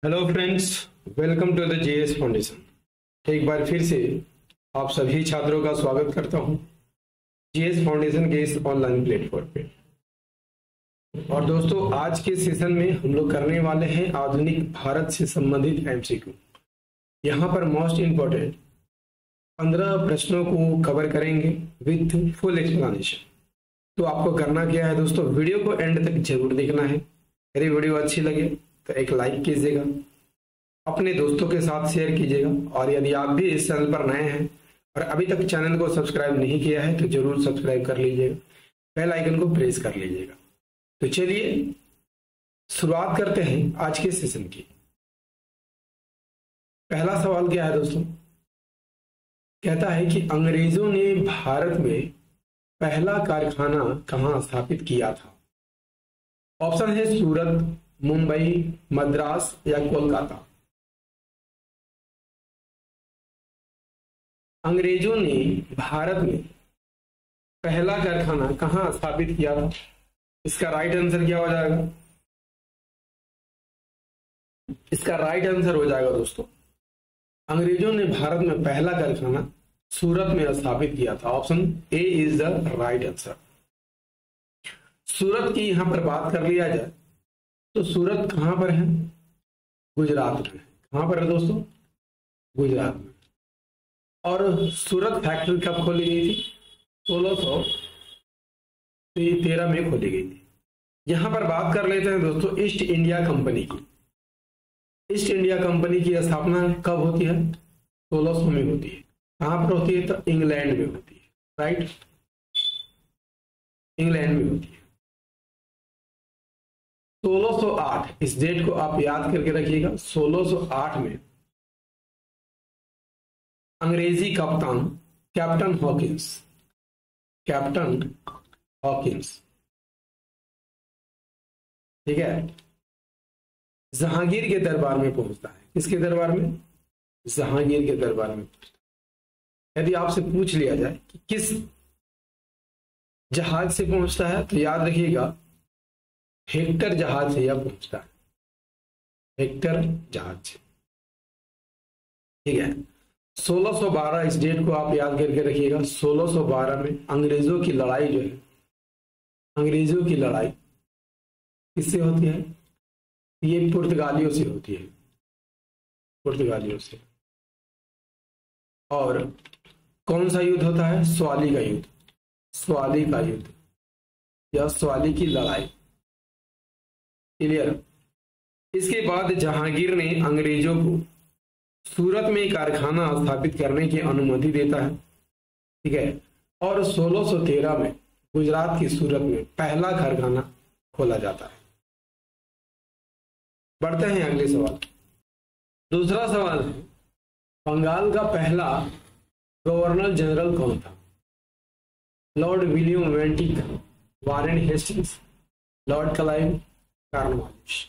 Hello friends, welcome to the JS foundation. एक बार फिर से आप सभी छात्रों का स्वागत करता हूं जेएस फाउंडेशन के इस ऑनलाइन प्लेटफॉर्म पे। और दोस्तों, आज के सेशन में हम लोग करने वाले हैं आधुनिक भारत से संबंधित एमसीक्यू। यहाँ पर मोस्ट इम्पोर्टेंट 15 प्रश्नों को कवर करेंगे विथ फुल एक्सप्लेनेशन। तो आपको करना क्या है दोस्तों, वीडियो को एंड तक जरूर देखना है। यदि वीडियो अच्छी लगे तो एक लाइक कीजिएगा, अपने दोस्तों के साथ शेयर कीजिएगा, और यदि आप भी इस चैनल पर नए हैं और अभी तक चैनल को सब्सक्राइब नहीं किया है तो जरूर सब्सक्राइब कर लीजिएगा, बेल आइकन को प्रेस कर लीजिएगा। तो चलिए शुरुआत करते हैं आज के सेशन की। पहला सवाल क्या है दोस्तों, कहता है कि अंग्रेजों ने भारत में पहला कारखाना कहां स्थापित किया था। ऑप्शन है सूरत, मुंबई, मद्रास या कोलकाता। अंग्रेजों ने भारत में पहला कारखाना कहां स्थापित किया था। इसका राइट आंसर क्या हो जाएगा? इसका राइट आंसर हो जाएगा दोस्तों, अंग्रेजों ने भारत में पहला कारखाना सूरत में स्थापित किया था। Option A is the right answer. Surat की यहां पर बात कर लिया जाए तो सूरत कहां पर है? गुजरात में। कहां पर है दोस्तों? गुजरात में। और सूरत फैक्ट्री कब खोली गई थी? 1613 में खोली गई थी। यहां पर बात कर लेते हैं दोस्तों ईस्ट इंडिया कंपनी की। ईस्ट इंडिया कंपनी की स्थापना कब होती है? 1600 में होती है। कहां पर होती है? तो इंग्लैंड में होती है। राइट, इंग्लैंड में होती है। 1608, इस डेट को आप याद करके रखिएगा। 1608 में अंग्रेजी कप्तान कैप्टन हॉकिंस, ठीक है, जहांगीर के दरबार में पहुंचता है। किसके दरबार में? जहांगीर के दरबार में। यदि आपसे पूछ लिया जाए कि किस जहाज से पहुंचता है तो याद रखिएगा हेक्टर जहाज से यह पहुंचता है। हेक्टर जहाज से, ठीक है। 1612, इस डेट को आप याद करके रखिएगा। 1612 में अंग्रेजों की लड़ाई जो है, अंग्रेजों की लड़ाई किससे होती है? ये पुर्तगालियों से होती है, पुर्तगालियों से। और कौन सा युद्ध होता है? स्वाली का युद्ध, स्वाली का युद्ध या स्वाली की लड़ाई। क्लियर। इसके बाद जहांगीर ने अंग्रेजों को सूरत में कारखाना स्थापित करने की अनुमति देता है, ठीक है। और 1613 में गुजरात की सूरत में पहला कारखाना खोला जाता है। बढ़ते हैं अगले सवाल। दूसरा सवाल है, बंगाल का पहला गवर्नर जनरल कौन था? Lord William Bentinck, Warren Hastings, Lord Clive, Cornwallis.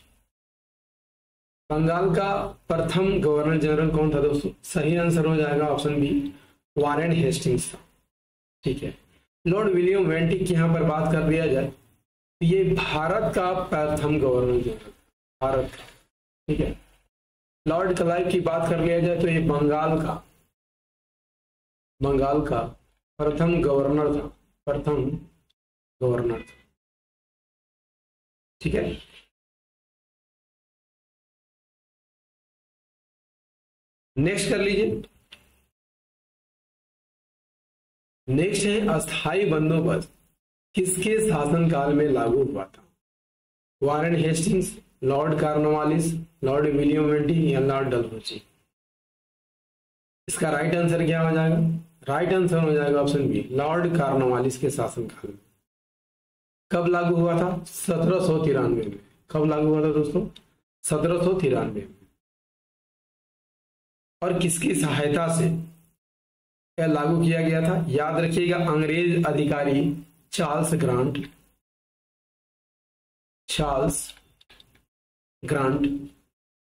Bengal का प्रथम गवर्नर जनरल कौन था दोस्तों? सही आंसर हो जाएगा ऑप्शन बी, वारेन हेस्टिंग्स था, ठीक है। लॉर्ड विलियम बेंटिक की यहां पर बात कर लिया जाए तो ये भारत का प्रथम गवर्नर जनरल, भारत का, ठीक है। लॉर्ड क्लाइव की बात कर लिया जाए तो ये बंगाल का प्रथम गवर्नर था, प्रथम गवर्नर था, ठीक है। नेक्स्ट कर लीजिए। नेक्स्ट है अस्थाई बंदोबस्त किसके शासनकाल में लागू हुआ था? Warren Hastings, Lord Cornwallis, Lord William Bentinck या लॉर्ड डलहौजी। इसका राइट आंसर क्या हो जाएगा? राइट आंसर हो जाएगा ऑप्शन बी, लॉर्ड कॉर्नवालिस के शासनकाल में। कब लागू हुआ था? 1793 में। कब लागू हुआ था दोस्तों? 1793 में। और किसकी सहायता से यह लागू किया गया था? याद रखिएगा, अंग्रेज अधिकारी चार्ल्स ग्रांट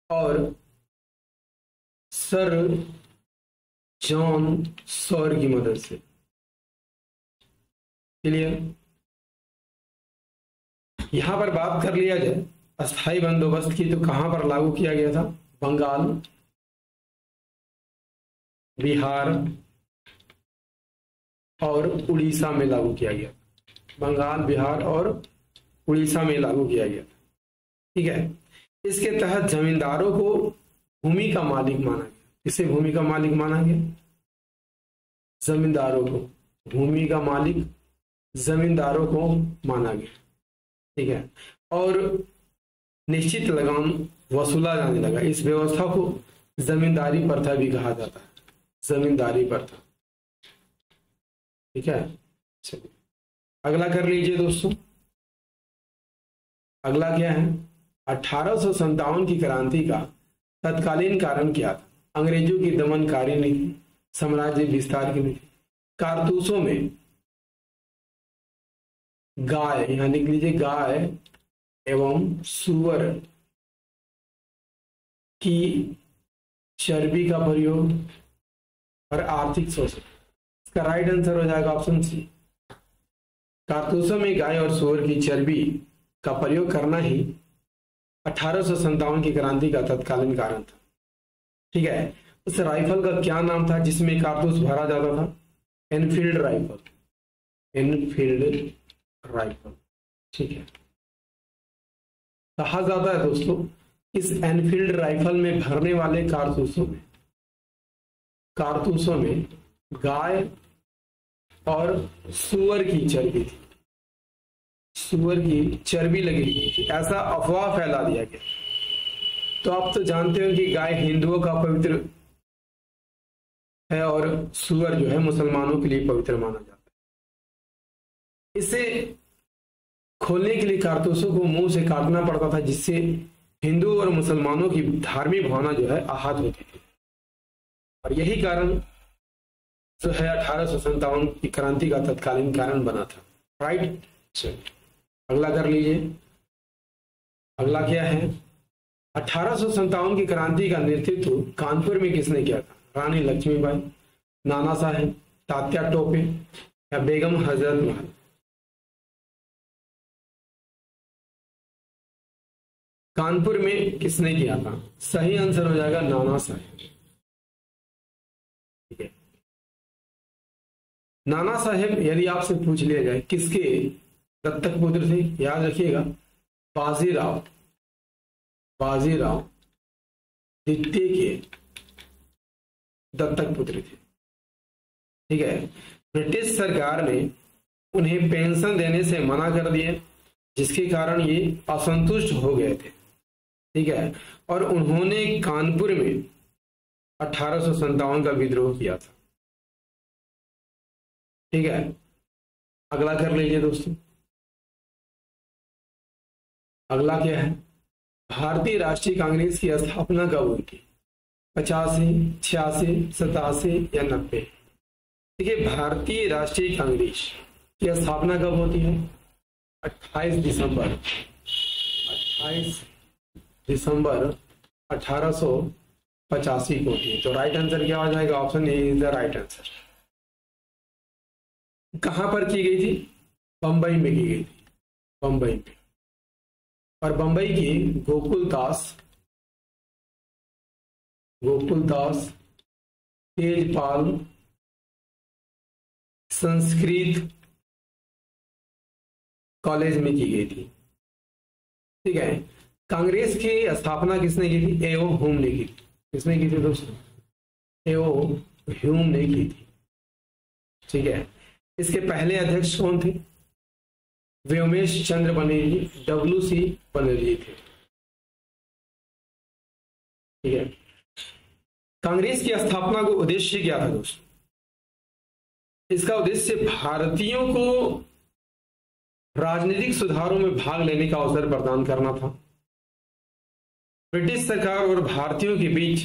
और सर जॉन सॉर की मदद से। क्लियर। यहां पर बात कर लिया जाए अस्थाई बंदोबस्त की तो कहां पर लागू किया गया था? बंगाल, बिहार और उड़ीसा में लागू किया गया। बंगाल, बिहार और उड़ीसा में लागू किया गया। ठीक है। इसके तहत जमींदारों को भूमि का मालिक माना गया। किसे भूमि का मालिक माना गया? जमींदारों को भूमि का मालिक जमींदारों को माना गया। ठीक है। और निश्चित लगान वसूला जाने लगा। इस व्यवस्था को जमींदारी प्रथा भी कहा जाता है, जमींदारी प्रथा। ठीक है। चलिए अगला कर लीजिए दोस्तों। अगला क्या है? 1857 की क्रांति का तत्कालीन कारण क्या था? अंग्रेजों की दमनकारी नीति, साम्राज्य विस्तार की नीति, कारतूसों में गाय, यहां लिख लीजिए, गाय एवं सुअर की चर्बी का प्रयोग और आर्थिक शोषण। इसका राइट आंसर हो जाएगा ऑप्शन सी। कारतूसों में गाय और सुअर की चर्बी का प्रयोग करना ही 1857 की क्रांति का तत्कालीन कारण था। ठीक है। उस राइफल का क्या नाम था जिसमें कारतूस भरा जाता था? Enfield rifle, Enfield rifle. ठीक है। कहा जाता है दोस्तों इस एनफील्ड राइफल में भरने वाले कारतूसों में गाय और सुअर की चर्बी थी, सुअर की चर्बी लगी थी, ऐसा अफवाह फैला दिया गया। तो आप तो जानते हो कि गाय हिंदुओं का पवित्र है और सुअर जो है मुसलमानों के लिए पवित्र माना जाता है। इसे खोलने के लिए कारतूसों को मुंह से काटना पड़ता था, जिससे हिंदू और मुसलमानों की धार्मिक भावना जो है आहत होती थी। और यही कारण जो है 1857 की क्रांति का तत्कालीन कारण बना था। राइट। अगला कर लीजिए। अगला क्या है? 1857 की क्रांति का नेतृत्व कानपुर में किसने किया था? रानी लक्ष्मीबाई, नाना साहेब, तात्या टोपे या बेगम हजरत महल? कानपुर में किसने किया था? सही आंसर हो जाएगा नाना साहेब। ठीक है। नाना साहेब यदि आपसे पूछ लिया जाए किसके दत्तक पुत्र थे, याद रखिएगा बाजीराव द्वितीय के दत्तक पुत्र थे। ठीक है। ब्रिटिश सरकार ने उन्हें पेंशन देने से मना कर दिया, जिसके कारण ये असंतुष्ट हो गए थे। ठीक है। और उन्होंने कानपुर में 1857 का विद्रोह किया था। ठीक है। अगला कर लीजिए दोस्तों। अगला क्या है? भारतीय राष्ट्रीय कांग्रेस की स्थापना कब हुई थी? 85, 86, 87 या 90? देखिए भारतीय राष्ट्रीय कांग्रेस की स्थापना कब होती है? 28 दिसंबर 1885 को होती है। तो राइट आंसर क्या हो जाएगा? Option A is the right answer. कहां पर की गई थी? बंबई में की गई थी, बंबई में। और बंबई की गोकुलदास तेजपाल संस्कृत कॉलेज में की गई थी। ठीक है। कांग्रेस की स्थापना किसने की थी? एओ ह्यूम ने की थी। किसने की थी दोस्तों? एओ ह्यूम ने की थी। ठीक है। इसके पहले अध्यक्ष कौन थे? व्योमेश चंद्र बनर्जी, WC बनर्जी थे। ठीक है। कांग्रेस की स्थापना का उद्देश्य क्या था दोस्तों? इसका उद्देश्य भारतीयों को राजनीतिक सुधारों में भाग लेने का अवसर प्रदान करना था। ब्रिटिश सरकार और भारतीयों के बीच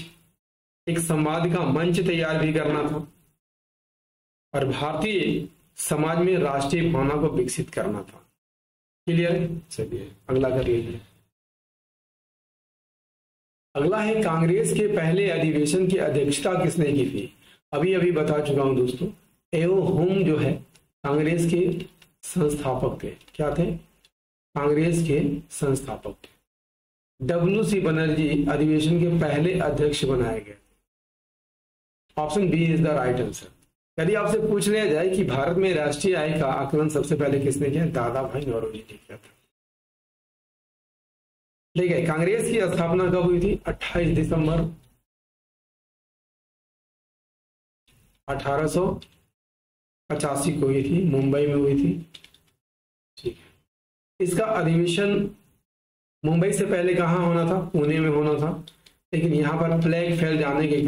एक संवाद का मंच तैयार भी करना था और भारतीय समाज में राष्ट्रीय भावना को विकसित करना था। क्लियर है? चलिए अगला कर लीजिए। अगला है कांग्रेस के पहले अधिवेशन की अध्यक्षता किसने की थी? अभी बता चुका हूं दोस्तों। एओ ह्यूम जो है कांग्रेस के संस्थापक थे। क्या थे? कांग्रेस के संस्थापक थे। WC बनर्जी अधिवेशन के पहले अध्यक्ष बनाए गए? Option B is the right answer. यदि आपसे पूछ लिया जाए कि भारत में राष्ट्रीय आय का आकलन सबसे पहले किसने किया? दादा भाई नौरोजी ने किया था। ठीक है, कांग्रेस की स्थापना कब हुई थी? 28 दिसंबर 1885 को हुई थी, मुंबई में हुई थी। ठीक है, इसका अधिवेशन मुंबई से पहले कहाँ होना था? पुणे में होना था, लेकिन यहाँ पर प्लेग फैल जाने के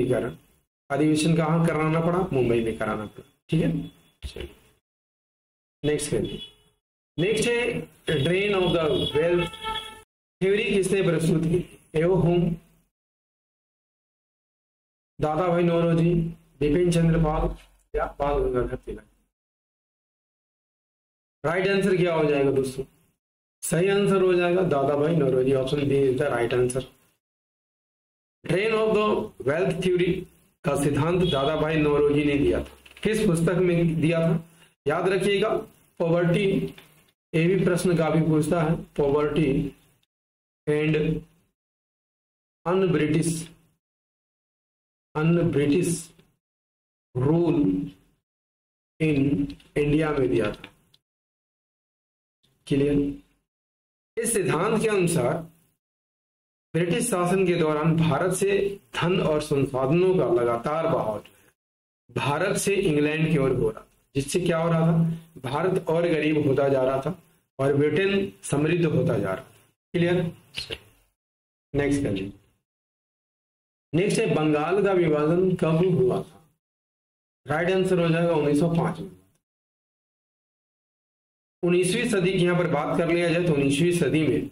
कारण अधिवेशन कहाँ कराना पड़ा? मुंबई में कराना पड़ा। ठीक है, चलिए नेक्स्ट करिए। नेक्स्ट है drain of the wealth theory किसने प्रस्तुत की? एवं होम, दादा भाई नौरोजी, बिपिन चंद्र पाल या बाल गंगाधर तिलक? राइट आंसर क्या हो जाएगा दोस्तों? सही आंसर हो जाएगा Dadabhai Naoroji. Option B is the right answer. Drain of the wealth theory का सिद्धांत दादा भाई नौरोजी ने दिया था। किस पुस्तक में दिया था? याद रखिएगा, पॉवर्टी, ये भी प्रश्न काफी पूछता है, poverty and unBritish rule in India में दिया था। क्लियर? इस सिद्धांत के अनुसार ब्रिटिश शासन के दौरान भारत से धन और संसाधनों का लगातार बहाव भारत से इंग्लैंड की ओर हो रहा था, जिससे क्या हो रहा था? भारत और गरीब होता जा रहा था और ब्रिटेन समृद्ध होता जा रहा था। क्लियर? नेक्स्ट कर लीजिए। नेक्स्ट है बंगाल का विभाजन कब हुआ था? राइट आंसर हो जाएगा 1905 में। 19वीं सदी की यहां पर बात कर लिया जाए तो 19वीं सदी में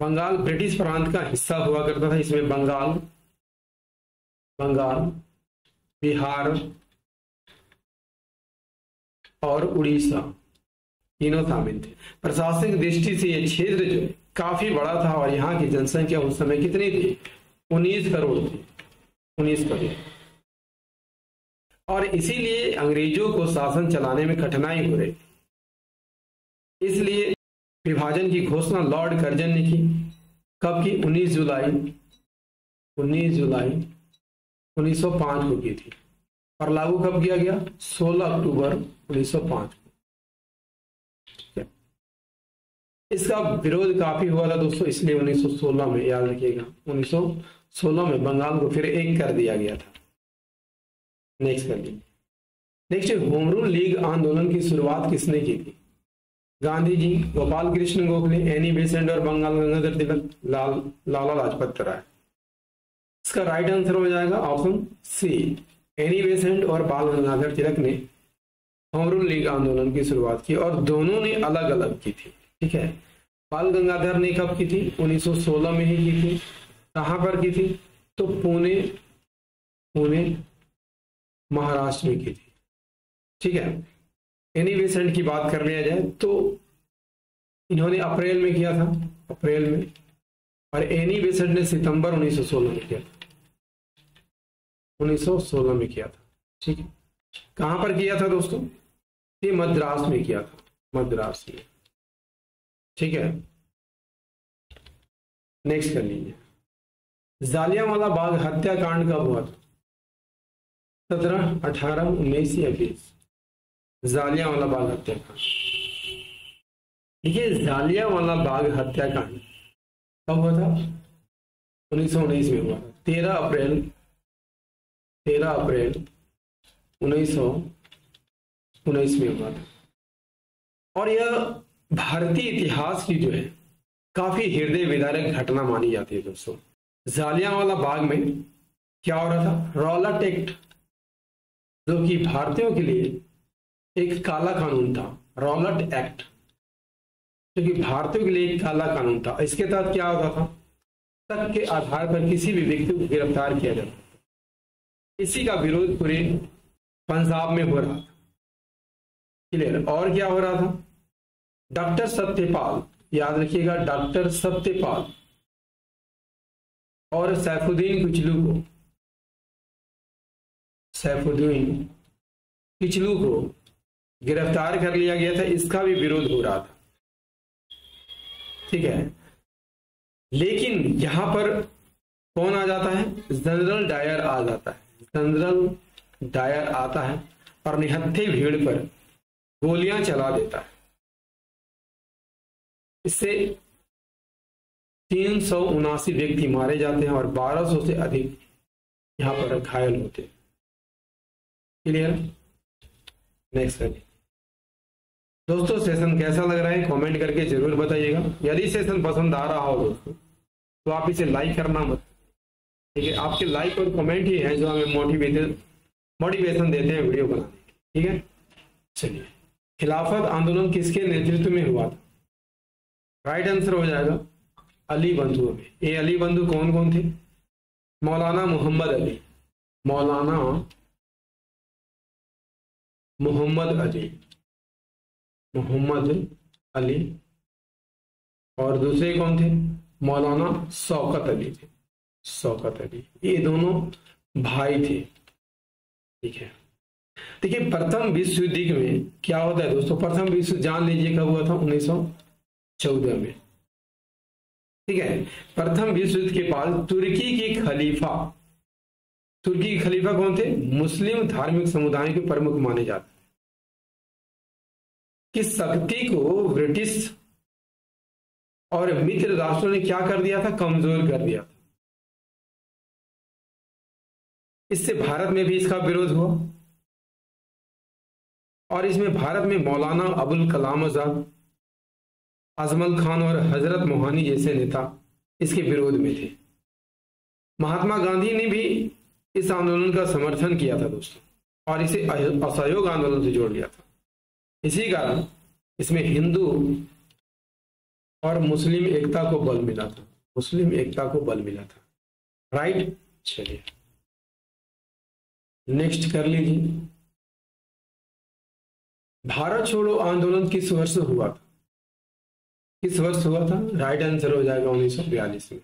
बंगाल ब्रिटिश प्रांत का हिस्सा हुआ करता था। इसमें बंगाल, बिहार और उड़ीसा तीनों शामिल थे। प्रशासनिक दृष्टि से यह क्षेत्र जो काफी बड़ा था और यहाँ की जनसंख्या उस समय कितनी थी? 19 करोड़ थी। 19 करोड़। और इसीलिए अंग्रेजों को शासन चलाने में कठिनाई हो रही। इसलिए विभाजन की घोषणा लॉर्ड कर्जन ने की। कब की? 19 जुलाई 1905 को की थी। और लागू कब किया गया? 16 अक्टूबर 1905 को। इसका विरोध काफी हुआ था दोस्तों, इसलिए 1916 में, याद रखिएगा, 1916 में बंगाल को फिर एक कर दिया गया था। नेक्स्ट कर लीजिए। नेक्स्ट होम रूल लीग आंदोलन की शुरुआत किसने की थी? गांधी जी, गोपाल कृष्ण गोखले, एनी बेसेंट और बंगाल गंगाधर तिलक, लाला लाजपत राय? इसका राइट आंसर हो जाएगा ऑप्शन सी, एनी बेसेंट और बाल गंगाधर तिलक ने होम रूल लीग आंदोलन की शुरुआत की और दोनों ने अलग अलग की थी। ठीक है, बाल गंगाधर ने कब की थी? 1916 में ही की थी। कहां पर की थी? तो पुणे महाराष्ट्र में की थी। ठीक है, एनी बेसेंट की बात कर लिया जाए तो इन्होंने अप्रैल में किया था, अप्रैल में, और एनी बेसेंट ने सितंबर 1916 में किया था। 1916 में किया था। ठीक है, कहां पर किया था दोस्तों? ये मद्रास में किया था, मद्रास में। ठीक है, नेक्स्ट कर लीजिए। जालियांवाला बाग हत्याकांड कब हुआ था? 17, 18, 19 या 20? जालियांवाला बाग हत्याकांड। देखिए, जालियांवाला बाग हत्याकांड कब हुआ था? 1919 में हुआ था। 13 अप्रैल 1919 में हुआ था। और यह भारतीय इतिहास की जो है काफी हृदय विदारक घटना मानी जाती है दोस्तों। जालियांवाला बाग में क्या हो रहा था? रॉलेट एक्ट, जो कि भारतीयों के लिए एक काला कानून था। रॉलेट एक्ट जो कि भारतीयों के लिए एक काला कानून था। इसके तहत क्या होता था? शक के आधार पर किसी भी व्यक्ति को गिरफ्तार किया जाता था। इसी का विरोध पूरे पंजाब में हो रहा था। क्लियर? और क्या हो रहा था? डॉक्टर सत्यपाल, याद रखिएगा, डॉक्टर सत्यपाल और सैफुद्दीन किचलू को गिरफ्तार कर लिया गया था। इसका भी विरोध हो रहा था। ठीक है, लेकिन यहां पर कौन आ जाता है? जनरल डायर आ जाता है, जनरल डायर आता है और निहत्थे भीड़ पर गोलियां चला देता है। इससे 379 व्यक्ति मारे जाते हैं और 1200 से अधिक यहां पर घायल होते हैं। क्लियर? नेक्स्ट करिए दोस्तों। सेशन कैसा लग रहा है कमेंट करके जरूर बताइएगा। यदि सेशन पसंद आ रहा हो दोस्तों तो आप इसे लाइक करना मत, ठीक है। आपके लाइक और कमेंट ही है जो हमें मोटिवेशन देते हैं वीडियो बनाने के, ठीक है। चलिए, खिलाफत आंदोलन किसके नेतृत्व में हुआ था? राइट आंसर हो जाएगा अली बंधुओं में। ये अली बंधु कौन कौन थे? मौलाना मोहम्मद अली, मौलाना मोहम्मद अली, मोहम्मद अली, और दूसरे कौन थे? मौलाना शौकत अली थे, शौकत अली। ये दोनों भाई थे, ठीक है। देखिए, प्रथम विश्व युद्ध में क्या होता है दोस्तों? प्रथम विश्व जान लीजिए कब हुआ था? 1914 में, ठीक है। प्रथम विश्व युद्ध के बाद तुर्की के खलीफा कौन थे? मुस्लिम धार्मिक समुदाय के प्रमुख माने जाते हैं। कि शक्ति को ब्रिटिश और मित्र राष्ट्रों ने क्या कर दिया था? कमजोर कर दिया था। इससे भारत में भी इसका विरोध हुआ और इसमें भारत में मौलाना अबुल कलाम आजाद, अजमल खान और हजरत मोहानी जैसे नेता इसके विरोध में थे। महात्मा गांधी ने भी इस आंदोलन का समर्थन किया था दोस्तों और इसे असहयोग आंदोलन से जोड़ लिया था। इसी कारण इसमें हिंदू और मुस्लिम एकता को बल मिला था, मुस्लिम एकता को बल मिला था। राइट? चलिए नेक्स्ट कर लीजिए। भारत छोड़ो आंदोलन किस वर्ष हुआ था? किस वर्ष हुआ था? राइट आंसर हो जाएगा 1942 में।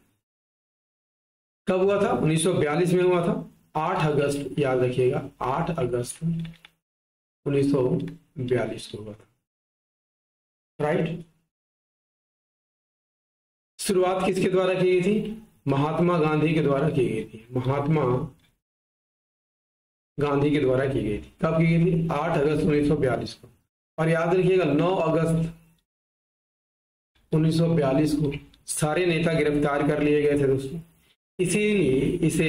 कब हुआ था? 1942 में हुआ था। 8 अगस्त, याद रखिएगा, 8 अगस्त 1942 को हुआ था। राइट? शुरुआत किसके द्वारा की गई थी? महात्मा गांधी के द्वारा की गई थी, महात्मा गांधी के द्वारा की गई थी। कब की गई थी? 8 अगस्त 1942 को। और याद रखिएगा 9 अगस्त 1942 को सारे नेता गिरफ्तार कर लिए गए थे दोस्तों। इसीलिए इसे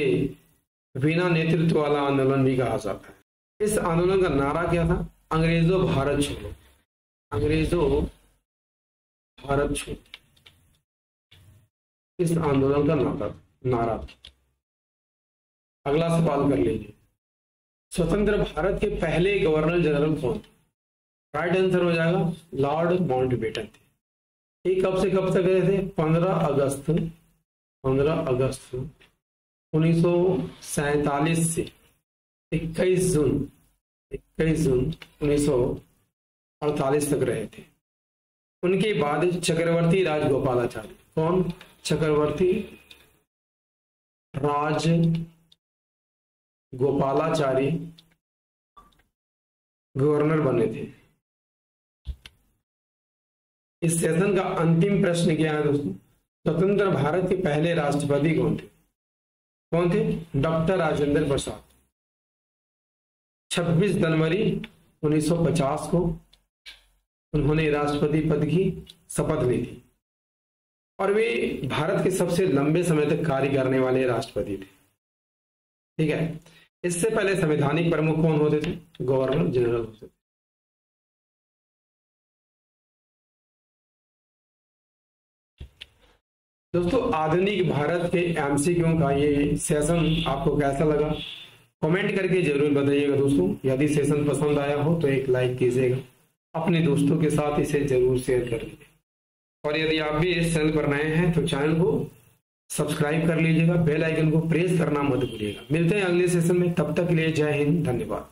बिना नेतृत्व वाला आंदोलन भी कहा जाता है। इस आंदोलन का नारा क्या था? अंग्रेजों भारत छोड़ो, अंग्रेजों भारत छोड़ो, इस आंदोलन का नारा था। अगला सवाल कर लीजिए। स्वतंत्र भारत के पहले गवर्नर जनरल कौन थे? राइट आंसर हो जाएगा लॉर्ड माउंटबेटन थे। ये कब से कब तक गए थे? 15 अगस्त 1947 से 21 जून 1948 तक रहे थे। उनके बाद चक्रवर्ती राजगोपालाचारी, कौन? चक्रवर्ती राजगोपालाचारी गवर्नर बने थे। इस सेशन का अंतिम प्रश्न क्या है दोस्तों? स्वतंत्र भारत के पहले राष्ट्रपति कौन थे? कौन थे? डॉक्टर राजेंद्र प्रसाद। 26 जनवरी 1950 को उन्होंने राष्ट्रपति पद की शपथ ली थी और वे भारत के सबसे लंबे समय तक कार्य करने वाले राष्ट्रपति थे। ठीक है। इससे पहले संवैधानिक प्रमुख कौन होते थे? गवर्नर जनरल होते थे। दोस्तों, आधुनिक भारत के एमसीक्यू का ये सेशन आपको कैसा लगा कमेंट करके जरूर बताइएगा दोस्तों। यदि सेशन पसंद आया हो तो एक लाइक कीजिएगा, अपने दोस्तों के साथ इसे जरूर शेयर कर लीजिए और यदि आप भी इस चैनल पर नए हैं तो चैनल को सब्सक्राइब कर लीजिएगा, बेल आइकन को प्रेस करना मत भूलिएगा। मिलते हैं अगले सेशन में, तब तक के लिए जय हिंद, धन्यवाद।